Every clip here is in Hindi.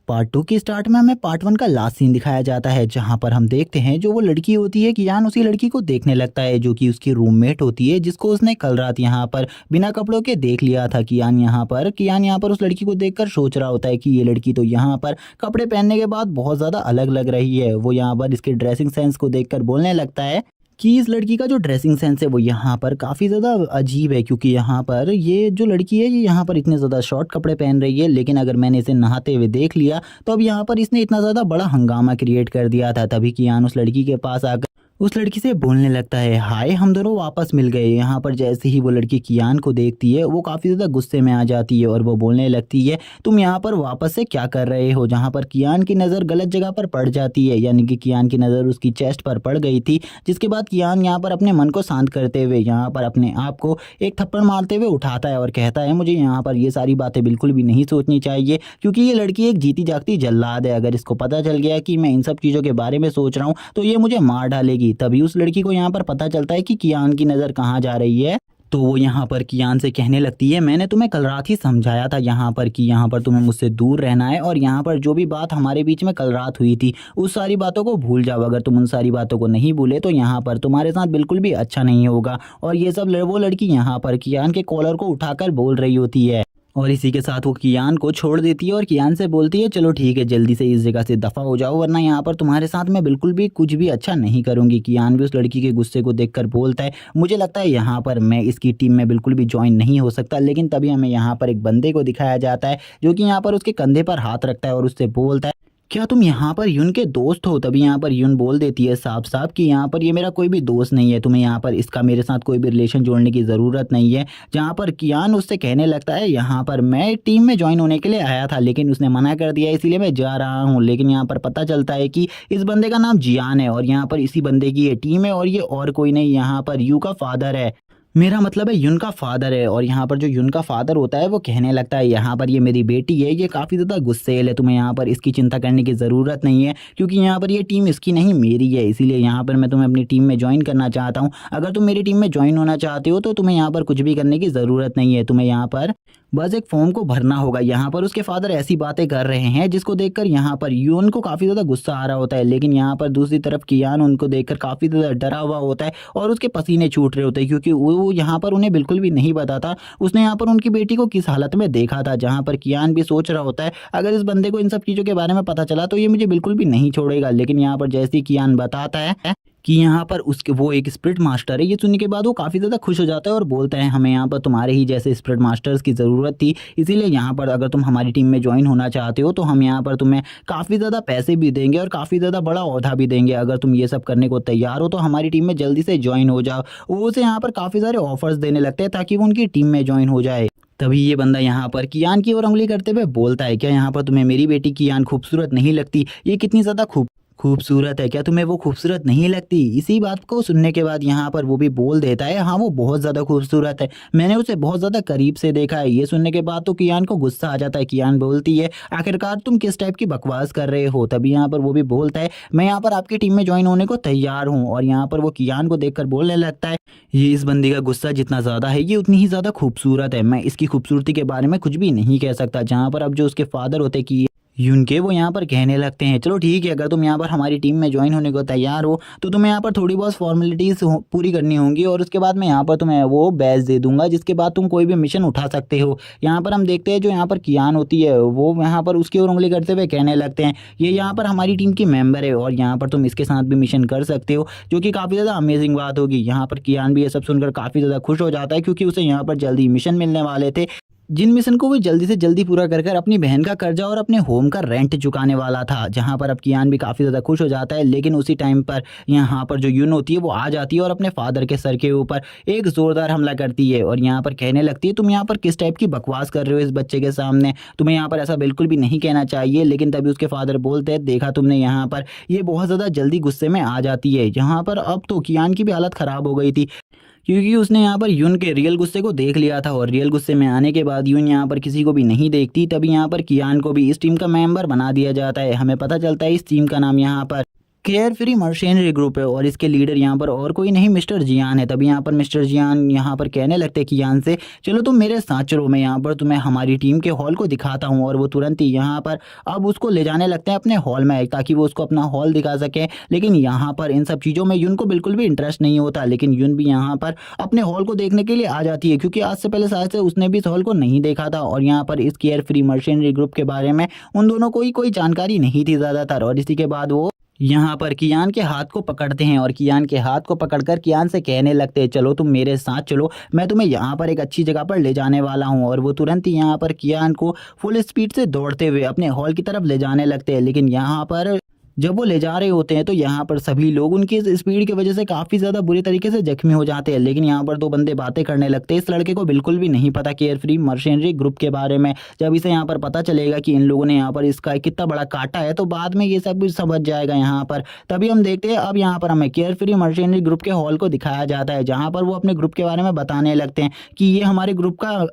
पार्ट 2 के स्टार्ट में हमें पार्ट 1 का लास्ट सीन दिखाया जाता है, जहां पर हम देखते हैं जो वो लड़की होती है कियान उसी लड़की को देखने लगता है जो कि उसकी रूममेट होती है, जिसको उसने कल रात यहाँ पर बिना कपड़ों के देख लिया था। कियान यहाँ पर उस लड़की को देखकर सोच रहा होता है कि ये लड़की तो यहाँ पर कपड़े पहनने के बाद बहुत ज़्यादा अलग लग रही है। वो यहाँ पर इसके ड्रेसिंग सेंस को देखकर बोलने लगता है कि इस लड़की का जो ड्रेसिंग सेंस है वो यहाँ पर काफ़ी ज़्यादा अजीब है, क्योंकि यहाँ पर ये जो लड़की है ये यहाँ पर इतने ज़्यादा शॉर्ट कपड़े पहन रही है, लेकिन अगर मैंने इसे नहाते हुए देख लिया तो अब यहाँ पर इसने इतना ज़्यादा बड़ा हंगामा क्रिएट कर दिया था। तभी कियान उस लड़की के पास आकर उस लड़की से बोलने लगता है, हाय हम दोनों वापस मिल गए। यहाँ पर जैसे ही वो लड़की कियान को देखती है वो काफ़ी ज़्यादा गुस्से में आ जाती है और वो बोलने लगती है, तुम यहाँ पर वापस से क्या कर रहे हो। जहाँ पर कियान की नज़र गलत जगह पर पड़ जाती है, यानी कि कियान की नज़र उसकी चेस्ट पर पड़ गई थी। जिसके बाद कियान यहाँ पर अपने मन को शांत करते हुए यहाँ पर अपने आप को एक थप्पड़ मारते हुए उठाता है और कहता है, मुझे यहाँ पर ये सारी बातें बिल्कुल भी नहीं सोचनी चाहिए, क्योंकि ये लड़की एक जीती जागती जल्लाद है। अगर इसको पता चल गया कि मैं इन सब चीज़ों के बारे में सोच रहा हूँ तो ये मुझे मार डालेगी। तभी उस लड़की को यहाँ पर पता चलता है कि कियान की नज़र कहाँ जा रही है। तो वो यहाँ पर कियान से कहने लगती है, मैंने तुम्हें कल रात ही समझाया था यहाँ पर कि यहाँ पर तुम्हें मुझसे दूर रहना है, और यहाँ पर जो भी बात हमारे बीच में कल रात हुई थी उस सारी बातों को भूल जाओ। अगर तुम उन सारी बातों को नहीं भूले तो यहाँ पर तुम्हारे साथ बिल्कुल भी अच्छा नहीं होगा। और ये सब वो लड़की यहाँ पर कियान के कॉलर को उठाकर बोल रही होती है, और इसी के साथ वो कियान को छोड़ देती है और कियान से बोलती है, चलो ठीक है जल्दी से इस जगह से दफ़ा हो जाओ, वरना यहाँ पर तुम्हारे साथ मैं बिल्कुल भी कुछ भी अच्छा नहीं करूँगी। कियान भी उस लड़की के गुस्से को देखकर बोलता है, मुझे लगता है यहाँ पर मैं इसकी टीम में बिल्कुल भी ज्वाइन नहीं हो सकता। लेकिन तभी हमें यहाँ पर एक बंदे को दिखाया जाता है जो कि यहाँ पर उसके कंधे पर हाथ रखता है और उससे बोलता है, क्या तुम यहाँ पर यून के दोस्त हो। तभी यहाँ पर यून बोल देती है साफ साफ कि यहाँ पर ये मेरा कोई भी दोस्त नहीं है, तुम्हें यहाँ पर इसका मेरे साथ कोई भी रिलेशन जोड़ने की ज़रूरत नहीं है। जहाँ पर कियान उससे कहने लगता है, यहाँ पर मैं टीम में ज्वाइन होने के लिए आया था लेकिन उसने मना कर दिया, इसीलिए मैं जा रहा हूँ। लेकिन यहाँ पर पता चलता है कि इस बंदे का नाम जियान है और यहाँ पर इसी बंदे की ये टीम है, और ये और कोई नहीं, यहाँ पर यू का फादर है, मेरा मतलब है युन का फादर है। और यहाँ पर जो युन का फादर होता है वो कहने लगता है, यहाँ पर ये मेरी बेटी है, ये काफ़ी ज़्यादा गुस्सेल है, तुम्हें यहाँ पर इसकी चिंता करने की ज़रूरत नहीं है, क्योंकि यहाँ पर ये टीम इसकी नहीं मेरी है। इसीलिए यहाँ पर मैं तुम्हें अपनी टीम में ज्वाइन करना चाहता हूँ। अगर तुम मेरी टीम में ज्वाइन होना चाहते हो तो तुम्हें यहाँ पर कुछ भी करने की ज़रूरत नहीं है, तुम्हें यहाँ पर बस एक फॉर्म को भरना होगा। यहाँ पर उसके फादर ऐसी बातें कर रहे हैं जिसको देखकर यहाँ पर यून को काफ़ी ज़्यादा गुस्सा आ रहा होता है, लेकिन यहाँ पर दूसरी तरफ कियान उनको देखकर काफ़ी ज़्यादा डरा हुआ होता है और उसके पसीने छूट रहे होते हैं, क्योंकि वो यहाँ पर उन्हें बिल्कुल भी नहीं बताता उसने यहाँ पर उनकी बेटी को किस हालत में देखा था। जहाँ पर कियान भी सोच रहा होता है, अगर इस बंदे को इन सब चीज़ों के बारे में पता चला तो ये मुझे बिल्कुल भी नहीं छोड़ेगा। लेकिन यहाँ पर जैसे ही कियान बताता है कि यहाँ पर उसके वो एक स्पिरिट मास्टर है, ये सुनने के बाद वो काफ़ी ज़्यादा खुश हो जाता है और बोलता है, हमें यहाँ पर तुम्हारे ही जैसे स्पिरिट मास्टर्स की ज़रूरत थी, इसीलिए यहाँ पर अगर तुम हमारी टीम में ज्वाइन होना चाहते हो तो हम यहाँ पर तुम्हें काफ़ी ज़्यादा पैसे भी देंगे और काफ़ी ज़्यादा बड़ा ओहदा भी देंगे। अगर तुम ये सब करने को तैयार हो तो हमारी टीम में जल्दी से ज्वाइन हो जाओ। वो उसे यहाँ पर काफ़ी सारे ऑफर्स देने लगते हैं ताकि वो उनकी टीम में ज्वाइन हो जाए। तभी ये बंदा यहाँ पर कियान की ओर उंगली करते हुए बोलता है, क्या यहाँ पर तुम्हें मेरी बेटी कियान खूबसूरत नहीं लगती, ये कितनी ज़्यादा खूबसूरत है, क्या तुम्हें वो खूबसूरत नहीं लगती। इसी बात को सुनने के बाद यहाँ पर वो भी बोल देता है, हाँ वो बहुत ज़्यादा खूबसूरत है, मैंने उसे बहुत ज़्यादा करीब से देखा है। ये सुनने के बाद तो कियान को गुस्सा आ जाता है। कियान बोलती है, आखिरकार तुम किस टाइप की बकवास कर रहे हो। तभी यहाँ पर वो भी बोलता है, मैं यहाँ पर आपकी टीम में ज्वाइन होने को तैयार हूँ। और यहाँ पर वो कियान को देखकर बोलने लगता है, ये इस बंदी का गुस्सा जितना ज़्यादा है ये उतनी ही ज़्यादा खूबसूरत है, मैं इसकी खूबसूरती के बारे में कुछ भी नहीं कह सकता। जहाँ पर अब जो उसके फादर होते कि यूनके वो यहाँ पर कहने लगते हैं, चलो ठीक है, अगर तुम यहाँ पर हमारी टीम में ज्वाइन होने को तैयार हो तो तुम्हें यहाँ पर थोड़ी बहुत फॉर्मेलिटीज़ पूरी करनी होंगी, और उसके बाद मैं यहाँ पर तुम्हें वो बैच दे दूंगा जिसके बाद तुम कोई भी मिशन उठा सकते हो। यहाँ पर हम देखते हैं जो यहाँ पर कियान होती है वो यहाँ पर उसकी ओर उंगली करते हुए कहने लगते हैं, ये यहाँ पर हमारी टीम की मेंबर है और यहाँ पर तुम इसके साथ भी मिशन कर सकते हो, जो कि काफ़ी ज़्यादा अमेजिंग बात होगी। यहाँ पर कियान भी ये सब सुनकर काफ़ी ज़्यादा खुश हो जाता है, क्योंकि उसे यहाँ पर जल्दी मिशन मिलने वाले थे, जिन मिशन को वो जल्दी से जल्दी पूरा कर अपनी बहन का कर्जा और अपने होम का रेंट चुकाने वाला था। जहां पर अब कियान भी काफ़ी ज़्यादा खुश हो जाता है, लेकिन उसी टाइम पर यहाँ पर जो यून होती है वो आ जाती है और अपने फादर के सर के ऊपर एक ज़ोरदार हमला करती है और यहाँ पर कहने लगती है, तुम यहाँ पर किस टाइप की बकवास कर रहे हो इस बच्चे के सामने, तुम्हें यहाँ पर ऐसा बिल्कुल भी नहीं कहना चाहिए। लेकिन तभी उसके फादर बोलते हैं, देखा तुमने, यहाँ पर ये बहुत ज़्यादा जल्दी गुस्से में आ जाती है। यहाँ पर अब तो कियान की भी हालत ख़राब हो गई थी, क्योंकि उसने यहाँ पर यून के रियल गुस्से को देख लिया था, और रियल गुस्से में आने के बाद यून यहाँ पर किसी को भी नहीं देखती। तभी यहाँ पर कियान को भी इस टीम का मेंबर बना दिया जाता है। हमें पता चलता है इस टीम का नाम यहाँ पर केयर फ्री मर्चेंट्री ग्रुप है और इसके लीडर यहाँ पर और कोई नहीं मिस्टर जियान है। तभी यहाँ पर मिस्टर जियान यहाँ पर कहने लगते हैं कियान से, चलो तुम मेरे साथ चलो, मैं यहाँ पर तुम्हें हमारी टीम के हॉल को दिखाता हूँ। और वो तुरंत ही यहाँ पर अब उसको ले जाने लगते हैं अपने हॉल में ताकि वो उसको अपना हॉल दिखा सके। लेकिन यहाँ पर इन सब चीज़ों में यून को बिल्कुल भी इंटरेस्ट नहीं होता, लेकिन यून भी यहाँ पर अपने हॉल को देखने के लिए आ जाती है क्योंकि आज से पहले शायद से उसने भी इस हॉल को नहीं देखा था। और यहाँ पर इस केयर फ्री मर्चेंट्री ग्रुप के बारे में उन दोनों को ही कोई जानकारी नहीं थी ज़्यादातर। और इसी के बाद वो यहाँ पर कियान के हाथ को पकड़ते हैं और कियान के हाथ को पकड़कर कियान से कहने लगते हैं, चलो तुम मेरे साथ चलो, मैं तुम्हें यहाँ पर एक अच्छी जगह पर ले जाने वाला हूँ। और वो तुरंत ही यहाँ पर कियान को फुल स्पीड से दौड़ते हुए अपने हॉल की तरफ ले जाने लगते हैं। लेकिन यहाँ पर जब वो ले जा रहे होते हैं तो यहाँ पर सभी लोग उनकी इस स्पीड की वजह से काफ़ी ज़्यादा बुरी तरीके से जख्मी हो जाते हैं। लेकिन यहाँ पर दो बंदे बातें करने लगते हैं। इस लड़के को बिल्कुल भी नहीं पता केयर फ्री मर्चेंट्री ग्रुप के बारे में। जब इसे यहाँ पर पता चलेगा कि इन लोगों ने यहाँ पर इसका कितना बड़ा काटा है तो बाद में ये सब कुछ समझ जाएगा यहाँ पर। तभी हम देखते हैं अब यहाँ पर हमें केयर फ्री मर्चेंट्री ग्रुप के हॉल को दिखाया जाता है जहाँ पर वो अपने ग्रुप के बारे में बताने लगते हैं कि ये हमारे ग्रुप का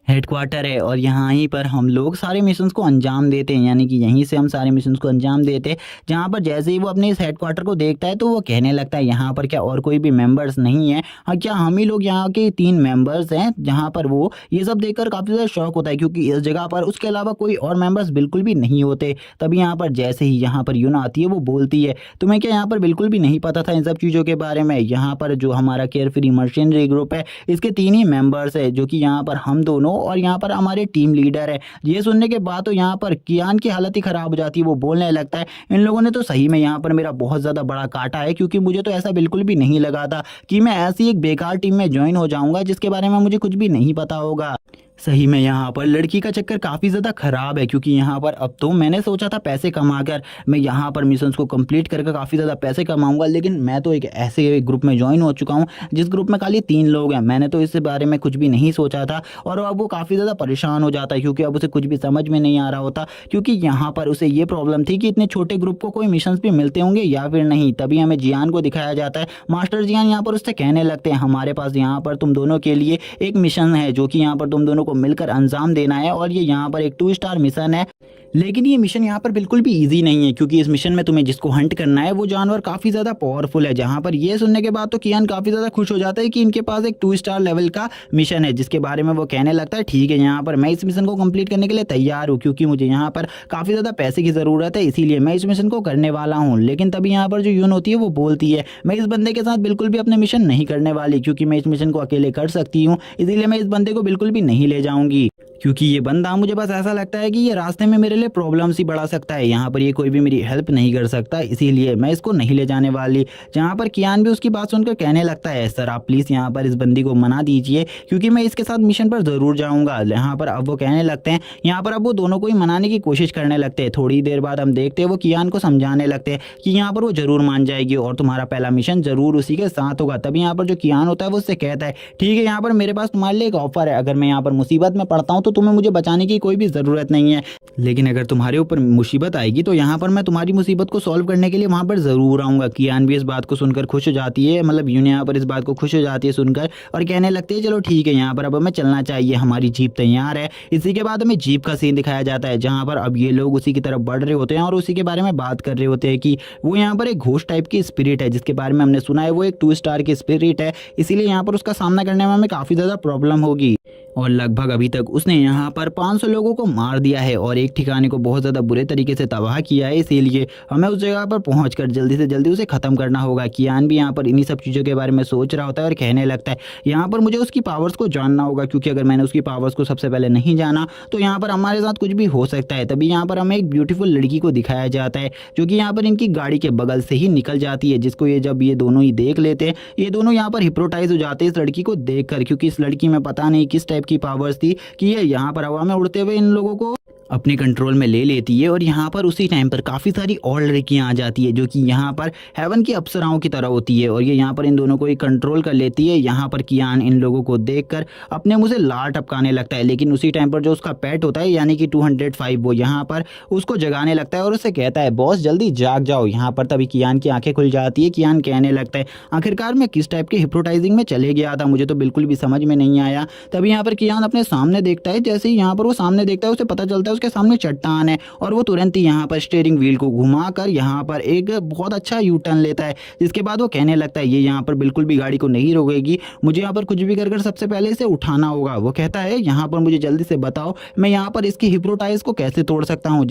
हेडक्वार्टर है और यहाँ ही पर हम लोग सारे मिशंस को अंजाम देते हैं, यानी कि यहीं से हम सारे मिशंस को अंजाम देते हैं। जहाँ पर जैसे ही वो अपने इस हेडक्वार्टर को देखता है तो वो कहने लगता है यहाँ पर क्या और कोई भी मेंबर्स नहीं है, हाँ क्या हम ही लोग यहाँ के 3 मेंबर्स हैं। जहाँ पर वो ये सब देखकर काफ़ी ज़्यादा शौक होता है क्योंकि इस जगह पर उसके अलावा कोई और मेंबर्स बिल्कुल भी नहीं होते। तभी यहाँ पर जैसे ही यहाँ पर यून आती है वो बोलती है, तुम्हें क्या यहाँ पर बिल्कुल भी नहीं पता था इन सब चीज़ों के बारे में। यहाँ पर जो हमारा केयर फ्री मर्चेंट्री ग्रुप है इसके 3 ही मेंबर्स है, जो कि यहाँ पर हम दोनों और यहाँ पर हमारे टीम लीडर है। ये सुनने के बाद तो यहाँ पर कियान की हालत ही खराब हो जाती है। वो बोलने लगता है, इन लोगों ने तो सही में यहाँ पर मेरा बहुत ज़्यादा बड़ा काटा है क्योंकि मुझे तो ऐसा बिल्कुल भी नहीं लगा था कि मैं ऐसी एक बेकार टीम में ज्वाइन हो जाऊंगा जिसके बारे में मुझे कुछ भी नहीं पता होगा। सही में यहाँ पर लड़की का चक्कर काफ़ी ज़्यादा ख़राब है क्योंकि यहाँ पर अब तो मैंने सोचा था पैसे कमाकर मैं यहाँ पर मिशंस को कंप्लीट करके काफ़ी ज़्यादा पैसे कमाऊंगा, लेकिन मैं तो एक ऐसे ग्रुप में ज्वाइन हो चुका हूँ जिस ग्रुप में खाली 3 लोग हैं। मैंने तो इस बारे में कुछ भी नहीं सोचा था। और अब वो काफ़ी ज़्यादा परेशान हो जाता है क्योंकि अब उसे कुछ भी समझ में नहीं आ रहा होता क्योंकि यहाँ पर उसे ये प्रॉब्लम थी कि इतने छोटे ग्रुप को कोई मिशंस भी मिलते होंगे या फिर नहीं। तभी हमें जियान को दिखाया जाता है। मास्टर जियान यहाँ पर उससे कहने लगते हैं, हमारे पास यहाँ पर तुम दोनों के लिए एक मिशन है जो कि यहाँ पर तुम दोनों को मिलकर अंजाम देना है और ये यहाँ पर एक 2 स्टार मिशन है। लेकिन ये मिशन यहाँ पर बिल्कुल भी इजी नहीं है क्योंकि इस मिशन में तुम्हें जिसको हंट करना है वो जानवर काफ़ी ज़्यादा पावरफुल है। जहाँ पर ये सुनने के बाद तो कियान काफ़ी ज़्यादा खुश हो जाता है कि इनके पास एक 2 स्टार लेवल का मिशन है, जिसके बारे में वो कहने लगता है, ठीक है यहाँ पर मैं इस मिशन को कंप्लीट करने के लिए तैयार हूँ क्योंकि मुझे यहाँ पर काफ़ी ज़्यादा पैसे की ज़रूरत है, इसीलिए मैं इस मिशन को करने वाला हूँ। लेकिन तभी यहाँ पर जो यून होती है वो बोलती है, मैं इस बंदे के साथ बिल्कुल भी अपने मिशन नहीं करने वाली क्योंकि मैं इस मिशन को अकेले कर सकती हूँ, इसीलिए मैं इस बंदे को बिल्कुल भी नहीं ले जाऊँगी क्योंकि ये बंदा मुझे बस ऐसा लगता है कि ये रास्ते में मेरे लिए प्रॉब्लम्स ही बढ़ा सकता है। यहाँ पर ये कोई भी मेरी हेल्प नहीं कर सकता, इसीलिए मैं इसको नहीं ले जाने वाली। जहाँ पर कियान भी उसकी बात सुनकर कहने लगता है, सर आप प्लीज़ यहाँ पर इस बंदी को मना दीजिए क्योंकि मैं इसके साथ मिशन पर ज़रूर जाऊँगा। यहाँ पर अब वो कहने लगते हैं, यहाँ पर अब वो दोनों को ही मनाने की कोशिश करने लगते हैं। थोड़ी देर बाद हम देखते हैं वो कियान को समझाने लगते हैं कि यहाँ पर वो ज़रूर मान जाएगी और तुम्हारा पहला मिशन ज़रूर उसी के साथ होगा। तभी यहाँ पर जो कियान होता है वो उससे कहता है, ठीक है यहाँ पर मेरे पास तुम्हारे लिए एक ऑफर है, अगर मैं यहाँ पर मुसीबत में पड़ता हूँ तो तुम्हें मुझे बचाने की कोई भी ज़रूरत नहीं है, लेकिन अगर तुम्हारे ऊपर मुसीबत आएगी तो यहाँ पर मैं तुम्हारी मुसीबत को सॉल्व करने के लिए वहाँ पर ज़रूर आऊँगा। कियान भी इस बात को सुनकर खुश हो जाती है, मतलब यून यहाँ पर इस बात को खुश हो जाती है सुनकर और कहने लगते हैं, चलो ठीक है यहाँ पर अब हमें चलना चाहिए, हमारी जीप तैयार है। इसी के बाद हमें जीप का सीन दिखाया जाता है जहाँ पर अब ये लोग उसी की तरफ बढ़ रहे होते हैं और उसी के बारे में बात कर रहे होते हैं कि वो यहाँ पर एक घोस्ट टाइप की स्पिरिट है जिसके बारे में हमने सुना है वो एक 2 स्टार की स्पिरिट है, इसीलिए यहाँ पर उसका सामना करने में हमें काफ़ी ज़्यादा प्रॉब्लम होगी। और लगभग अभी तक उसने यहाँ पर 500 लोगों को मार दिया है और एक ठिकाने को बहुत ज़्यादा बुरे तरीके से तबाह किया है, इसीलिए हमें उस जगह पर पहुंचकर जल्दी से जल्दी उसे ख़त्म करना होगा। कियान भी यहाँ पर इन्हीं सब चीज़ों के बारे में सोच रहा होता है और कहने लगता है, यहाँ पर मुझे उसकी पावर्स को जानना होगा क्योंकि अगर मैंने उसकी पावर्स को सबसे पहले नहीं जाना तो यहाँ पर हमारे साथ कुछ भी हो सकता है। तभी यहाँ पर हमें एक ब्यूटीफुल लड़की को दिखाया जाता है जो कि यहाँ पर इनकी गाड़ी के बगल से ही निकल जाती है, जिसको ये जब ये दोनों ही देख लेते हैं ये दोनों यहाँ पर हिप्नोटाइज हो जाते हैं इस लड़की को देखकर, क्योंकि इस लड़की में पता नहीं किस टाइप की पावर्स थी कि ये यहाँ पर हवा में उड़ते हुए इन लोगों को अपने कंट्रोल में ले लेती है। और यहाँ पर उसी टाइम पर काफ़ी सारी और लड़कियाँ आ जाती है जो कि यहाँ पर हेवन की अप्सराओं की तरह होती है और ये यहाँ पर इन दोनों को ही कंट्रोल कर लेती है। यहाँ पर कियान इन लोगों को देखकर अपने मुँह से लार टपकाने लगता है, लेकिन उसी टाइम पर जो उसका पेट होता है यानी कि 205 वो यहाँ पर उसको जगाने लगता है और उससे कहता है, बॉस जल्दी जाग जाओ। यहाँ पर तभी कियान की आंखें खुल जाती है। कियान कहने लगता है, आखिरकार मैं किस टाइप के हिप्नोटाइजिंग में चले गया था, मुझे तो बिल्कुल भी समझ में नहीं आया। तभी यहाँ पर कियान अपने सामने देखता है, जैसे ही यहाँ पर वो सामने देखता है उसे पता चलता है उसके सामने चट्टान है और वो तुरंत ही यहाँ पर स्टीयरिंग व्हील को घुमाकर यहाँ पर एक बहुत अच्छा यू टर्न लेता है। जिसके बाद वो कहने लगता है ये यहाँ पर बिल्कुल भी गाड़ी को नहीं रोकेगी, मुझे यहाँ पर कुछ भी कर सबसे पहले इसे उठाना होगा। वो कहता है यहाँ पर मुझे जल्दी से बताओ मैं यहाँ पर इसकी हिप्नोटाइज को कैसे तोड़ सकता हूँ,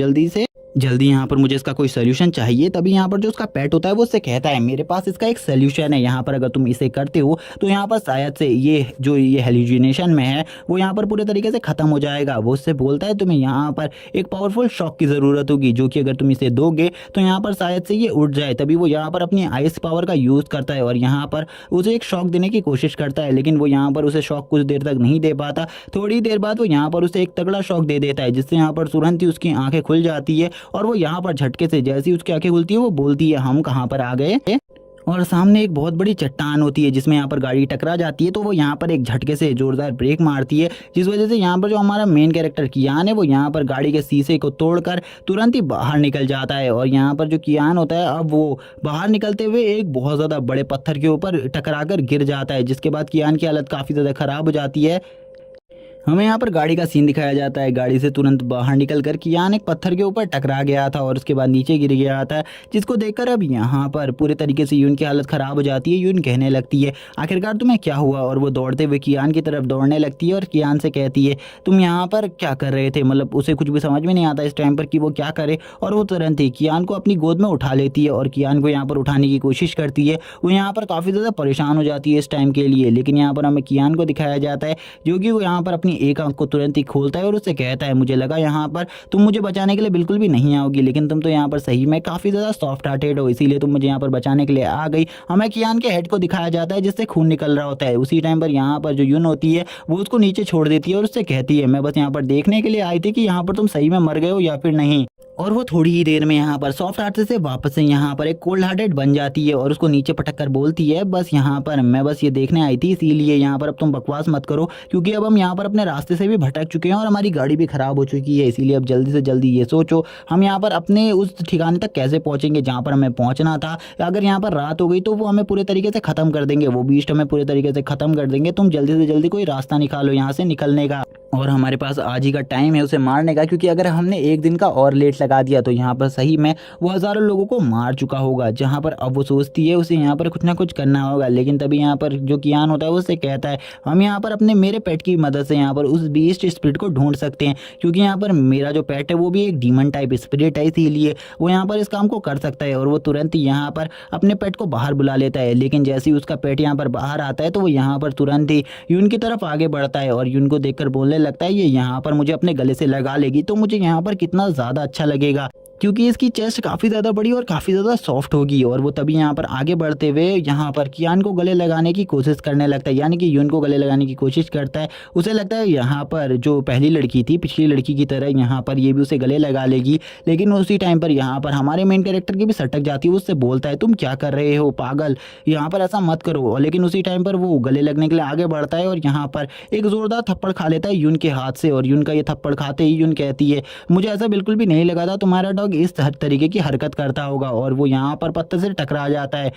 जल्दी यहाँ पर मुझे इसका कोई सोल्यूशन चाहिए। तभी यहाँ पर जो उसका पेट होता है वो उससे कहता है मेरे पास इसका एक सोल्यूशन है, यहाँ पर अगर तुम इसे करते हो तो यहाँ पर शायद से ये हेलुसिनेशन में है वो यहाँ पर पूरे तरीके से खत्म हो जाएगा। वो उससे बोलता है तुम्हें यहाँ पर एक पावरफुल शॉक की ज़रूरत होगी जो कि अगर तुम इसे दोगे तो यहाँ पर शायद से ये उठ जाए। तभी वो यहाँ पर अपनी आइस पावर का यूज़ करता है और यहाँ पर उसे एक शॉक देने की कोशिश करता है, लेकिन वो यहाँ पर उसे शॉक कुछ देर तक नहीं दे पाता। थोड़ी देर बाद वो यहाँ पर उसे एक तगड़ा शॉक दे देता है जिससे यहाँ पर तुरंत ही उसकी आंखें खुल जाती है और वो यहाँ पर झटके से जैसी उसकी आंखें खुलती है वो बोलती है हम कहाँ पर आ गए। और सामने एक बहुत बड़ी चट्टान होती है जिसमें यहाँ पर गाड़ी टकरा जाती है। तो वो यहाँ पर एक झटके से जोरदार ब्रेक मारती है जिस वजह से यहाँ पर जो हमारा मेन कैरेक्टर कियान है वो यहाँ पर गाड़ी के शीशे को तोड़कर तुरंत ही बाहर निकल जाता है। और यहाँ पर जो कियान होता है अब वो बाहर निकलते हुए एक बहुत ज़्यादा बड़े पत्थर के ऊपर टकराकर गिर जाता है, जिसके बाद कियान की हालत काफ़ी ज़्यादा ख़राब हो जाती है। हमें यहाँ पर गाड़ी का सीन दिखाया जाता है। गाड़ी से तुरंत बाहर निकलकर कियान एक पत्थर के ऊपर टकरा गया था और उसके बाद नीचे गिर गया था, जिसको देखकर अब यहाँ पर पूरे तरीके से यून की हालत ख़राब हो जाती है। यून कहने लगती है आखिरकार तुम्हें क्या हुआ, और वो दौड़ते हुए कियान की तरफ दौड़ने लगती है और कियान से कहती है तुम यहाँ पर क्या कर रहे थे। मतलब उसे कुछ भी समझ में नहीं आता इस टाइम पर कि वो क्या करे, और वो तुरंत ही कियान को अपनी गोद में उठा लेती है और कियान को यहाँ पर उठाने की कोशिश करती है। वो यहाँ पर काफ़ी ज़्यादा परेशान हो जाती है इस टाइम के लिए, लेकिन यहाँ पर हमें कियान को दिखाया जाता है जो कि वो यहाँ पर अपनी एक आंख को तुरंत ही खोलता है और उससे कहता है मुझे लगा यहाँ पर तुम मुझे बचाने के लिए बिल्कुल भी नहीं आओगी, लेकिन तुम तो यहाँ पर सही में काफ़ी ज़्यादा सॉफ्ट हार्टेड हो, इसीलिए तुम मुझे यहाँ पर बचाने के लिए आ गई। हमें कियान के हेड को दिखाया जाता है जिससे खून निकल रहा होता है। उसी टाइम पर यहाँ पर जो यून होती है वो उसको नीचे छोड़ देती है और उससे कहती है मैं बस यहाँ पर देखने के लिए आई थी कि यहाँ पर तुम सही में मर गए हो या फिर नहीं। और वो थोड़ी ही देर में यहाँ पर सॉफ्ट हार्ट से वापस से यहाँ पर एक कोल्ड हार्टेड बन जाती है और उसको नीचे पटक कर बोलती है बस यहाँ पर मैं बस ये देखने आई थी, इसीलिए यहाँ पर अब तुम बकवास मत करो क्योंकि अब हम यहाँ पर अपने रास्ते से भी भटक चुके हैं और हमारी गाड़ी भी ख़राब हो चुकी है, इसीलिए अब जल्दी से जल्दी ये सोचो हम यहाँ पर अपने उस ठिकाने तक कैसे पहुँचेंगे जहाँ पर हमें पहुँचना था। अगर यहाँ पर रात हो गई तो वो हमें पूरे तरीके से ख़त्म कर देंगे, वो बीस्ट हमें पूरे तरीके से ख़त्म कर देंगे। तुम जल्दी से जल्दी कोई रास्ता निकालो यहाँ से निकलने का, और हमारे पास आज ही का टाइम है उसे मारने का, क्योंकि अगर हमने एक दिन का और लेट लगा दिया तो यहाँ पर सही में वो हज़ारों लोगों को मार चुका होगा। जहाँ पर अब वो सोचती है उसे यहाँ पर कुछ ना कुछ करना होगा, लेकिन तभी यहाँ पर जो कियान होता है वो उससे कहता है हम यहाँ पर अपने मेरे पेट की मदद से यहाँ पर उस बीस्ट स्पिरिट को ढूंढ सकते हैं, क्योंकि यहाँ पर मेरा जो पेट है वो भी एक डीमन टाइप स्पिरिट है, इसीलिए वो यहाँ पर इस काम को कर सकता है। और वो तुरंत ही यहाँ पर अपने पेट को बाहर बुला लेता है, लेकिन जैसे ही उसका पेट यहाँ पर बाहर आता है तो वो यहाँ पर तुरंत ही यून की तरफ आगे बढ़ता है और यून को देखकर बोलने लगता है ये यहाँ पर मुझे अपने गले से लगा लेगी तो मुझे यहाँ पर कितना ज़्यादा अच्छा लगेगा, क्योंकि इसकी चेस्ट काफ़ी ज़्यादा बड़ी और काफ़ी ज़्यादा सॉफ्ट होगी। और वो तभी यहाँ पर आगे बढ़ते हुए यहाँ पर कियान को गले लगाने की कोशिश करने लगता है, यानी कि यून को गले लगाने की कोशिश करता है। उसे लगता है यहाँ पर जो पहली लड़की थी पिछली लड़की की तरह यहाँ पर ये भी उसे गले लगा लेगी, लेकिन उसी टाइम पर यहाँ पर हमारे मेन कैरेक्टर की भी सटक जाती है। उससे बोलता है तुम क्या कर रहे हो पागल, यहाँ पर ऐसा मत करो। लेकिन उसी टाइम पर वो गले लगने के लिए आगे बढ़ता है और यहाँ पर एक ज़ोरदार थप्पड़ खा लेता है यून के हाथ से, और यून का ये थप्पड़ खाते ही यून कहती है मुझे ऐसा बिल्कुल भी नहीं लगा था तुम्हारा डॉग इस तरीके की हरकत करता होगा। और वो यहाँ पर पत्थर से टकरा जाता है।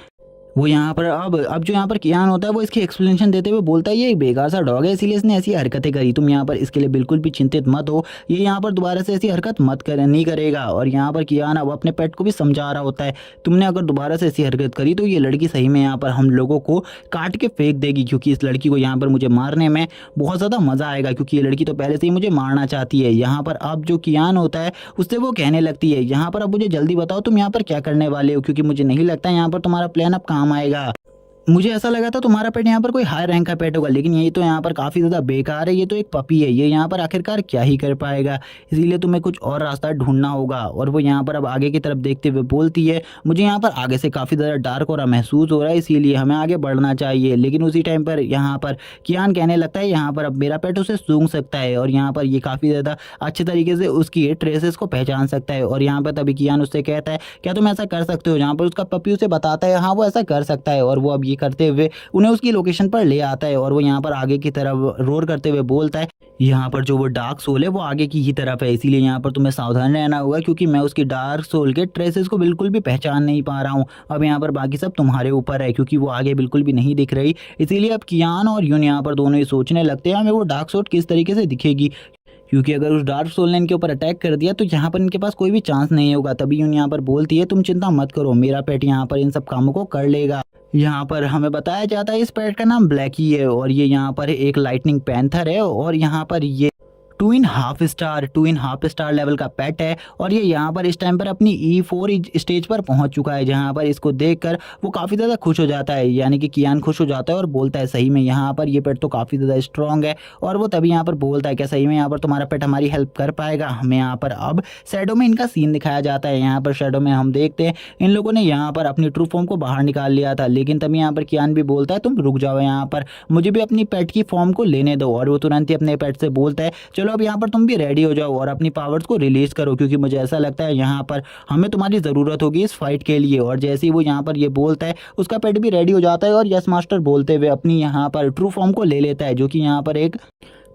वो यहाँ पर अब जो यहाँ पर कियान होता है वो इसकी एक्सप्लेनेशन देते हुए बोलता है ये एक बेकार सा डॉग है इसीलिए इसने ऐसी हरकतें करी, तुम यहाँ पर इसके लिए बिल्कुल भी चिंतित मत हो, ये यहाँ पर दोबारा से ऐसी हरकत नहीं करेगा। और यहाँ पर कियान अब अपने पेट को भी समझा रहा होता है तुमने अगर दोबारा से ऐसी हरकत करी तो ये लड़की सही में यहाँ पर हम लोगों को काट के फेंक देगी, क्योंकि इस लड़की को यहाँ पर मुझे मारने में बहुत ज़्यादा मज़ा आएगा, क्योंकि ये लड़की तो पहले से ही मुझे मारना चाहती है। यहाँ पर अब जो कियान होता है उससे वो कहने लगती है यहाँ पर अब मुझे जल्दी बताओ तुम यहाँ पर क्या करने वाले हो, क्योंकि मुझे नहीं लगता यहाँ पर तुम्हारा प्लान अब काम आएगा। मुझे ऐसा लगा था तुम्हारा पेट यहाँ पर कोई हाई रैंक का पेट होगा, लेकिन ये तो यहाँ पर काफ़ी ज़्यादा बेकार है, ये तो एक पपी है, ये यहाँ पर आखिरकार क्या ही कर पाएगा, इसीलिए तुम्हें कुछ और रास्ता ढूंढना होगा। और वो यहाँ पर अब आगे की तरफ देखते हुए बोलती है मुझे यहाँ पर आगे से काफ़ी ज़्यादा डार्क हो रहा महसूस हो रहा है, इसीलिए हमें आगे बढ़ना चाहिए। लेकिन उसी टाइम पर यहाँ पर कियान कहने लगता है यहाँ पर अब मेरा पेट उसे सूंघ सकता है और यहाँ पर ये काफ़ी ज़्यादा अच्छे तरीके से उसकी ट्रेसेस को पहचान सकता है। और यहाँ पर तभी कियान उससे कहता है क्या तुम ऐसा कर सकते हो, जहाँ पर उसका पपी उसे बताता है हाँ वो ऐसा कर सकता है। और वो अब ये करते हुए उन्हें उसकी लोकेशन पर ले आता है और वो यहाँ पर आगे की तरफ रोर करते हुए बोलता है यहाँ पर जो वो डार्क सोल है वो आगे की ही तरफ है, इसीलिए यहाँ पर तुम्हें सावधान रहना होगा, क्योंकि मैं उसकी डार्क सोल के ट्रेसेस को बिल्कुल भी पहचान नहीं पा रहा हूँ। अब यहाँ पर बाकी सब तुम्हारे ऊपर है, क्योंकि वो आगे बिल्कुल भी नहीं दिख रही। इसीलिए अब कियान और यून यहाँ पर दोनों ही सोचने लगते हैं हमें वो डार्क सोल किस तरीके से दिखेगी, क्योंकि अगर उस डार्क सोल ने इनके ऊपर अटैक कर दिया तो यहाँ पर इनके पास कोई भी चांस नहीं होगा। तभी यून यहाँ पर बोलती है तुम चिंता मत करो, मेरा पेट यहाँ पर इन सब कामों को कर लेगा। यहाँ पर हमें बताया जाता है इस पेट का नाम ब्लैकी है और ये यहाँ पर एक लाइटनिंग पैंथर है और यहाँ पर ये two in half star level का पेट है और ये यहाँ पर इस टाइम पर अपनी E4 स्टेज पर पहुंच चुका है, जहाँ पर इसको देखकर वो काफ़ी ज़्यादा खुश हो जाता है, यानी कि कियान खुश हो जाता है और बोलता है सही में यहाँ पर ये पेट तो काफ़ी ज़्यादा स्ट्रॉन्ग है। और वो तभी यहाँ पर बोलता है क्या सही में यहाँ पर तुम्हारा पेट हमारी हेल्प कर पाएगा। हमें यहाँ पर अब शैडो में इनका सीन दिखाया जाता है। यहाँ पर शैडो में हम देखते हैं इन लोगों ने यहाँ पर अपनी ट्रू फॉर्म को बाहर निकाल लिया था, लेकिन तभी यहाँ पर कियान भी बोलता है तुम रुक जाओ, यहाँ पर मुझे भी अपनी पेट की फॉर्म को लेने दो। और वो तुरंत ही अपने पेट से बोलता है चलो अब यहाँ पर तुम भी रेडी हो जाओ और अपनी पावर्स को रिलीज करो, क्योंकि मुझे ऐसा लगता है यहाँ पर हमें तुम्हारी ज़रूरत होगी इस फाइट के लिए। और जैसे ही वो यहाँ पर ये बोलता है उसका पेट भी रेडी हो जाता है और यस मास्टर बोलते हुए अपनी यहाँ पर ट्रू फॉर्म को ले लेता है, जो कि यहाँ पर एक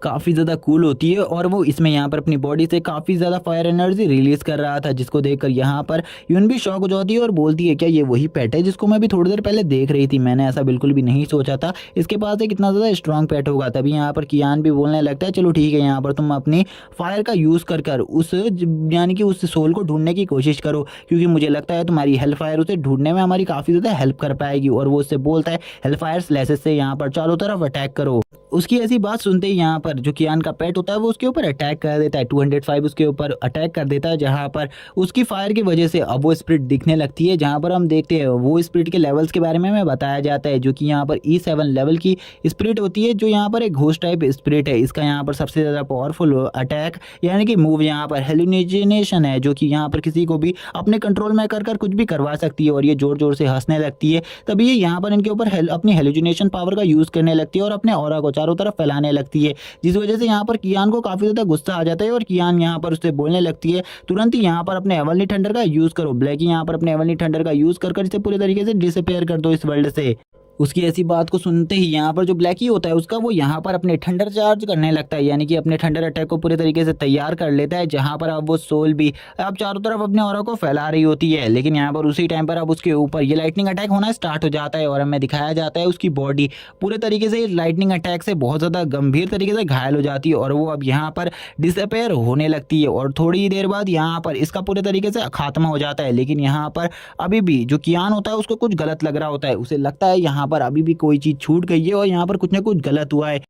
काफ़ी ज़्यादा कूल होती है और वो इसमें यहाँ पर अपनी बॉडी से काफ़ी ज़्यादा फायर एनर्जी रिलीज़ कर रहा था, जिसको देखकर यहाँ पर यून भी शॉक हो जाती है और बोलती है क्या ये वही पेट है जिसको मैं भी थोड़ी देर पहले देख रही थी, मैंने ऐसा बिल्कुल भी नहीं सोचा था इसके पास एक इतना ज़्यादा स्ट्रॉन्ग पेट होगा। तभी यहाँ पर कियान भी बोलने लगता है चलो ठीक है, यहाँ पर तुम अपनी फायर का यूज़ कर उस यानी कि उस सोल को ढूंढने की कोशिश करो, क्योंकि मुझे लगता है तुम्हारी हेल्प फायर उसे ढूंढने में हमारी काफ़ी ज़्यादा हेल्प कर पाएगी। और वो उससे बोलता है हेल्प फायर स्लैशेस से यहाँ पर चारों तरफ अटैक करो। उसकी ऐसी बात सुनते ही यहाँ पर जो कियान का पेट होता है वो उसके ऊपर अटैक कर देता है, 205 उसके ऊपर अटैक कर देता है, जहाँ पर उसकी फायर की वजह से अब वो स्पिरिट दिखने लगती है। जहाँ पर हम देखते हैं वो स्पिरिट के लेवल्स के बारे में हमें बताया जाता है, जो कि यहाँ पर E7 लेवल की स्पिरिट होती है, जो यहाँ पर एक घोस्ट टाइप स्पिरिट है। इसका यहाँ पर सबसे ज़्यादा पावरफुल अटैक यानी कि मूव यहाँ पर हेलुसिनेशन है, जो कि यहाँ पर किसी को भी अपने कंट्रोल में कर कुछ भी करवा सकती है। और ये जोर जोर से हंसने लगती है, तभी ये यहाँ पर इनके ऊपर अपनी हेलुसिनेशन पावर का यूज़ करने लगती है और अपने ऑरा को चारों तरफ फैलाने लगती है, जिस वजह से यहाँ पर कियान को काफ़ी ज़्यादा गुस्सा आ जाता है और कियान यहाँ पर उससे बोलने लगती है तुरंत ही यहाँ पर अपने एवनली थंडर का यूज़ करो। ब्लैकी यहाँ पर अपने एवनली थंडर का यूज़ कर इसे पूरे तरीके से डिसअपेयर कर दो इस वर्ल्ड से। उसकी ऐसी बात को सुनते ही यहाँ पर जो ब्लैकी होता है उसका वो यहाँ पर अपने थंडर चार्ज करने लगता है, यानी कि अपने थंडर अटैक को पूरे तरीके से तैयार कर लेता है, जहाँ पर अब वो सोल भी अब चारों तरफ अपने ऑरा को फैला रही होती है। लेकिन यहाँ पर उसी टाइम पर अब उसके ऊपर ये लाइटनिंग अटैक होना स्टार्ट हो जाता है और हमें दिखाया जाता है उसकी बॉडी पूरे तरीके से लाइटनिंग अटैक से बहुत ज़्यादा गंभीर तरीके से घायल हो जाती है और वो अब यहाँ पर डिसअपेयर होने लगती है। और थोड़ी ही देर बाद यहाँ पर इसका पूरे तरीके से खात्मा हो जाता है। लेकिन यहाँ पर अभी भी जो कियान होता है उसको कुछ गलत लग रहा होता है, उसे लगता है यहाँ पर अभी भी कोई चीज़ छूट गई है और यहाँ पर कुछ ना कुछ गलत हुआ है।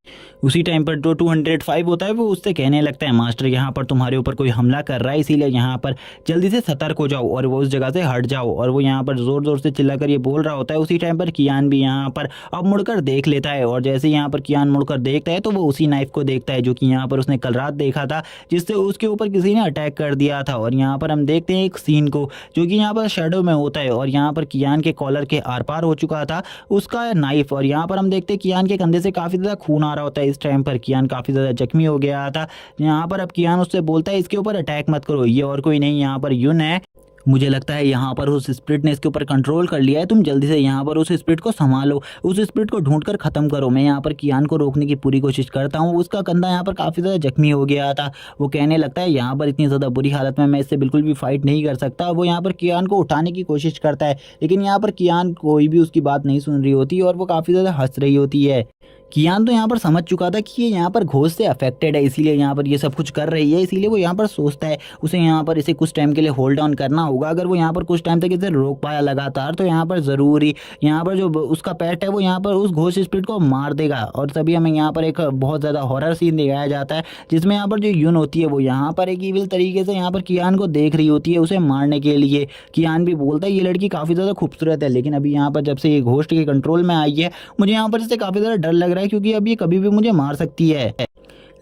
उसी टाइम पर जो 205 होता है वो उससे कहने लगता है मास्टर यहाँ पर तुम्हारे ऊपर कोई हमला कर रहा है, इसीलिए यहाँ पर जल्दी से सतर्क हो जाओ और वो उस जगह से हट जाओ। और वो यहाँ पर जोर जोर से चिल्लाकर ये बोल रहा होता है। उसी टाइम पर कियान भी यहाँ पर अब मुड़कर देख लेता है और जैसे यहाँ पर कियान मुड़कर देखता है तो वो उसी नाइफ को देखता है जो कि यहाँ पर उसने कल रात देखा था, जिससे उसके ऊपर किसी ने अटैक कर दिया था। और यहाँ पर हम देखते हैं एक सीन को जो कि यहाँ पर शेडो में होता है और यहाँ पर कियान के कॉलर के आर पार हो चुका था उसका नाइफ। और यहाँ पर हम देखते हैं कियान के कंधे से काफ़ी ज़्यादा खून आ रहा होता है। इस टाइम पर कियान काफ़ी ज़्यादा जख्मी हो गया था। यहाँ पर अब कियान उससे बोलता है इसके ऊपर अटैक मत करो, ये और कोई नहीं यहाँ पर यून है। मुझे लगता है यहाँ पर उस स्पिरिट ने इसके ऊपर कंट्रोल कर लिया है, तुम जल्दी से यहाँ पर उस स्पिरिट को संभालो, उस स्पिरिट को ढूंढकर ख़त्म करो। मैं यहाँ पर कियान को रोकने की पूरी कोशिश करता हूँ। उसका कंधा यहाँ पर काफ़ी ज़्यादा जख्मी हो गया था। वो कहने लगता है यहाँ पर इतनी ज़्यादा बुरी हालत में मैं इससे बिल्कुल भी फाइट नहीं कर सकता। वो यहाँ पर कियान को उठाने की कोशिश करता है, लेकिन यहाँ पर कियान कोई भी उसकी बात नहीं सुन रही होती और वो काफ़ी ज़्यादा हंस रही होती है। कियान तो यहाँ पर समझ चुका था कि ये यहाँ पर घोस्ट से अफेक्टेड है, इसीलिए यहाँ पर ये सब कुछ कर रही है। इसीलिए वो यहाँ पर सोचता है उसे यहाँ पर इसे कुछ टाइम के लिए होल्ड ऑन करना होगा। अगर वो यहाँ पर कुछ टाइम तक इसे रोक पाया लगातार तो यहाँ पर ज़रूरी यहाँ पर जो उसका पेट है वो यहाँ पर उस घोस्ट स्पिरिट को मार देगा। और तभी हमें यहाँ पर एक बहुत ज़्यादा हॉरर सीन दिखाया जाता है, जिसमें यहाँ पर जो यून होती है वो यहाँ पर एक ईविल तरीके से यहाँ पर कियान को देख रही होती है उसे मारने के लिए। कियान भी बोलता है ये लड़की काफ़ी ज़्यादा खूबसूरत है, लेकिन अभी यहाँ पर जब से ये घोस्ट के कंट्रोल में आई है मुझे यहाँ पर इससे काफ़ी ज़्यादा डर लग रहा है, क्योंकि अब ये कभी भी मुझे मार सकती है।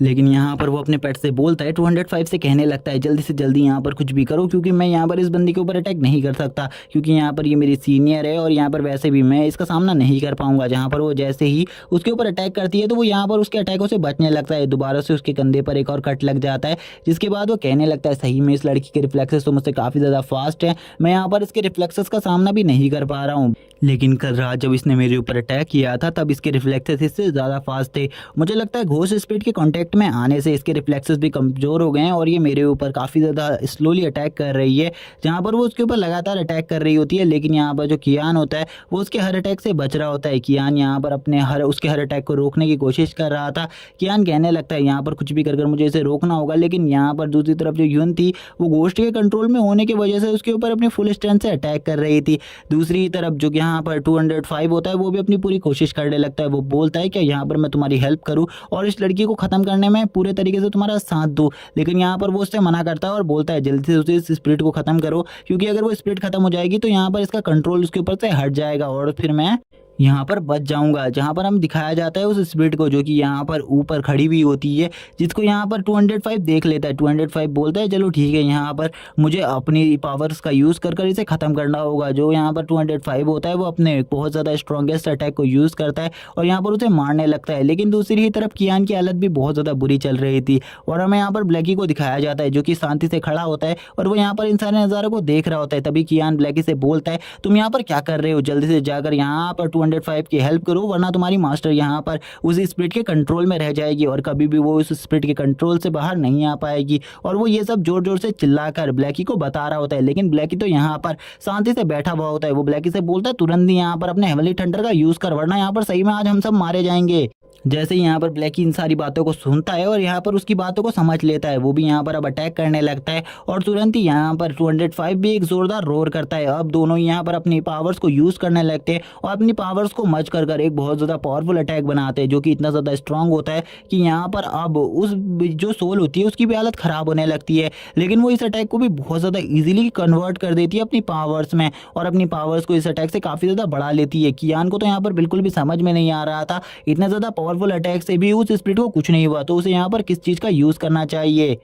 लेकिन यहाँ पर वो अपने पेट से बोलता है 205 से कहने लगता है जल्दी से जल्दी यहाँ पर कुछ भी करो, क्योंकि मैं यहाँ पर इस बंदी के ऊपर अटैक नहीं कर सकता, क्योंकि यहाँ पर ये मेरी सीनियर है और यहाँ पर वैसे भी मैं इसका सामना नहीं कर पाऊंगा। जहाँ पर वो जैसे ही उसके ऊपर अटैक करती है तो वो यहाँ पर उसके अटैकों से बचने लगता है। दोबारा से उसके कंधे पर एक और कट लग जाता है, जिसके बाद वो कहने लगता है सही में इस लड़की के रिफ्लेक्सेस तो मुझसे काफ़ी ज़्यादा फास्ट है, मैं यहाँ पर इसके रिफ्लेक्सेस का सामना भी नहीं कर पा रहा हूँ। लेकिन कल रात जब इसने मेरे ऊपर अटैक किया था तब इसके रिफ्लेक्सेस इससे ज़्यादा फास्ट थे। मुझे लगता है घोस्ट स्पिरिट के कॉन्टैक्ट कांटेक्ट में आने से इसके रिफ्लेक्सेस भी कमज़ोर हो गए हैं और ये मेरे ऊपर काफ़ी ज़्यादा स्लोली अटैक कर रही है। जहाँ पर वो उसके ऊपर लगातार अटैक कर रही होती है, लेकिन यहाँ पर जो कियान होता है वो उसके हर अटैक से बच रहा होता है। कियान यहाँ पर अपने उसके हर अटैक को रोकने की कोशिश कर रहा था। कियान कहने लगता है यहाँ पर कुछ भी कर मुझे इसे रोकना होगा, लेकिन यहाँ पर दूसरी तरफ जो यून थी वो घोस्ट के कंट्रोल में होने की वजह से उसके ऊपर अपनी फुल स्ट्रेंथ से अटैक कर रही थी। दूसरी तरफ जो यहाँ पर 205 होता है वो भी अपनी पूरी कोशिश करने लगता है। वो बोलता है कि यहाँ पर मैं तुम्हारी हेल्प करूँ और इस लड़की को ख़त्म करने में पूरे तरीके से तुम्हारा साथ दूँ, लेकिन यहाँ पर वो उससे मना करता है और बोलता है जल्दी से उसे इस स्पिरिट को ख़त्म करो, क्योंकि अगर वो स्पिरिट ख़त्म हो जाएगी तो यहाँ पर इसका कंट्रोल उसके ऊपर से हट जाएगा और फिर मैं यहाँ पर बच जाऊंगा। जहाँ पर हम दिखाया जाता है उस स्पिरिट को जो कि यहाँ पर ऊपर खड़ी हुई होती है, जिसको यहाँ पर 205 देख लेता है। 205 बोलता है चलो ठीक है, यहाँ पर मुझे अपनी पावर्स का यूज़ कर इसे ख़त्म करना होगा। जो यहाँ पर 205 होता है वो अपने बहुत ज़्यादा स्ट्रॉन्गेस्ट अटैक को यूज़ करता है और यहाँ पर उसे मारने लगता है। लेकिन दूसरी ही तरफ कियान की हालत भी बहुत ज़्यादा बुरी चल रही थी और हमें यहाँ पर ब्लैकी को दिखाया जाता है जो कि शांति से खड़ा होता है और वो यहाँ पर इन सारे नज़ारों को देख रहा होता है। तभी कियान ब्लैकी से बोलता है तुम यहाँ पर क्या कर रहे हो, जल्दी से जाकर यहाँ पर 205 की हेल्प करो, वरना तुम्हारी मास्टर यहाँ पर उस स्पिरिट के कंट्रोल में रह जाएगी और कभी भी वो उस स्पिरिट के कंट्रोल से बाहर नहीं आ पाएगी। और वो ये सब जोर जोर से चिल्लाकर ब्लैकी को बता रहा होता है, लेकिन ब्लैकी तो यहाँ पर शांति से बैठा हुआ होता है। वो ब्लैकी से बोलता है तुरंत ही यहाँ पर अपने हेवनली थंडर का यूज़ कर, वरना यहाँ पर सही में आज हम सब मारे जाएंगे। जैसे ही यहाँ पर ब्लैकी इन सारी बातों को सुनता है और यहाँ पर उसकी बातों को समझ लेता है, वो भी यहाँ पर अब अटैक करने लगता है और तुरंत ही यहाँ पर 205 भी एक जोरदार रोर करता है। अब दोनों यहाँ पर अपनी पावर्स को यूज़ करने लगते हैं और अपनी पावर्स को मर्ज कर एक बहुत ज़्यादा पावरफुल अटैक बनाते हैं जो कि इतना ज़्यादा स्ट्रांग होता है कि यहाँ पर अब उस जो सोल होती है उसकी भी हालत ख़राब होने लगती है। लेकिन वो इस अटैक को भी बहुत ज़्यादा ईजिली कन्वर्ट कर देती है अपनी पावर्स में और अपनी पावर्स को इस अटैक से काफ़ी ज़्यादा बढ़ा लेती है। कियान को तो यहाँ पर बिल्कुल भी समझ में नहीं आ रहा था, इतना ज़्यादा पावरफुल अटैक से भी उस स्पिरिट को कुछ नहीं हुआ, तो उसे यहाँ पर किस चीज़ का यूज़ करना चाहिए।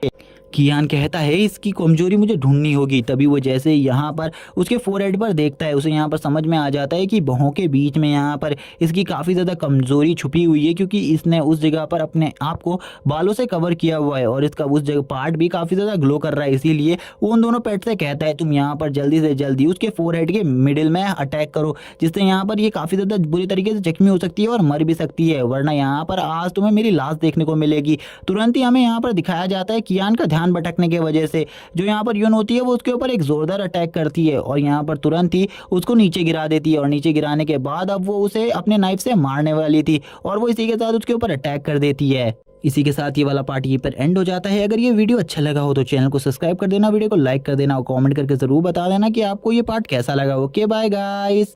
कियान कहता है इसकी कमजोरी मुझे ढूंढनी होगी। तभी वो जैसे यहाँ पर उसके फोरहेड पर देखता है, उसे यहाँ पर समझ में आ जाता है कि बाहों के बीच में यहाँ पर इसकी काफ़ी ज़्यादा कमजोरी छुपी हुई है, क्योंकि इसने उस जगह पर अपने आप को बालों से कवर किया हुआ है और इसका उस जगह पार्ट भी काफ़ी ज़्यादा ग्लो कर रहा है। इसीलिए वो उन दोनों पेट से कहता है तुम यहाँ पर जल्दी से जल्दी उसके फोरहेड के मिडिल में अटैक करो, जिससे यहाँ पर ये काफ़ी ज़्यादा बुरी तरीके से जख्मी हो सकती है और मर भी सकती है, वरना यहाँ पर आज तुम्हें मेरी लाश देखने को मिलेगी। तुरंत ही हमें यहाँ पर दिखाया जाता है कियान का ध्यान भटकने की वजह से जो यहाँ पर यून होती है वो उसके ऊपर एक जोरदार अटैक करती है और यहाँ पर तुरंत ही उसको नीचे गिरा देती है और नीचे गिराने के बाद अब वो उसे अपने नाइफ से मारने वाली थी और वो इसी के साथ उसके ऊपर अटैक कर देती है। इसी के साथ ये वाला पार्ट यहीं पर एंड हो जाता है। अगर ये वीडियो अच्छा लगा हो तो चैनल को सब्सक्राइब कर देना, वीडियो को लाइक कर देना और कमेंट करके जरूर बता देना कि आपको ये पार्ट कैसा लगा। Okay bye guys.